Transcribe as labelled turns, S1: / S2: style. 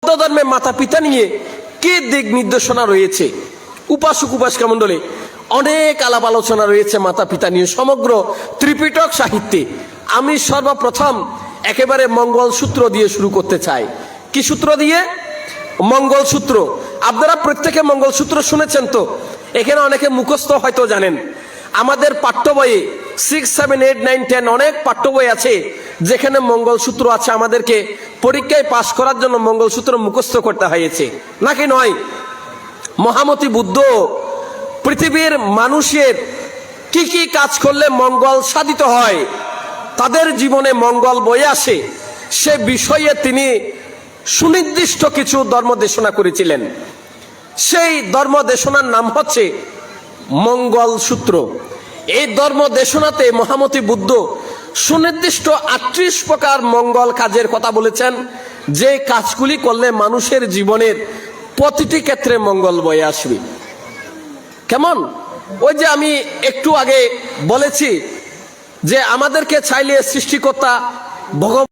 S1: ধর্মে মাতা পিতা নিয়ে কি দিক নির্দেশনা রয়েছে, উপাসক উপাসিকা মণ্ডলে অনেক আলাপ আলোচনা রয়েছে মাতা পিতা নিয়ে সমগ্র ত্রিপিটক সাহিত্যে। আমি সর্বপ্রথম একেবারে মঙ্গলসূত্র দিয়ে শুরু করতে চাই। কি সূত্র দিয়ে? মঙ্গলসূত্র। আপনারা প্রত্যেকে মঙ্গলসূত্র শুনেছেন তো? এখানে অনেকে মুখস্থ হয়তো জানেন। আমাদের পাঠ্য বইয়ে 6, 7, 8, 9, 10 অনেক পাঠ্য বই আছে যেখানে মঙ্গলসূত্র আছে। আমাদেরকে পরীক্ষায় পাশ করার জন্য মঙ্গলসূত্র মুখস্থ করতে হয়েছে, নাকি নয়? মহামতি বুদ্ধ পৃথিবীর মানুষের কি কি কাজ করলে মঙ্গল সাধিত হয়, তাদের জীবনে মঙ্গল বয়ে আসে, সে বিষয়ে তিনি সুনির্দিষ্ট কিছু ধর্ম দেশনা করেছিলেন। সেই ধর্ম দেশনার নাম হচ্ছে মঙ্গল সূত্র। এই ধর্ম দেশনাতে মহামতি বুদ্ধ সুনির্দিষ্ট 38 প্রকার মঙ্গল কাজের কথা বলেছেন, যে কাজগুলি করলে মানুষের জীবনের প্রতিটি ক্ষেত্রে মঙ্গল বয়ে আসবে। কেমন? ওই যে আমি একটু আগে বলেছি যে আমাদেরকে চাইলে সৃষ্টিকর্তা ভগবান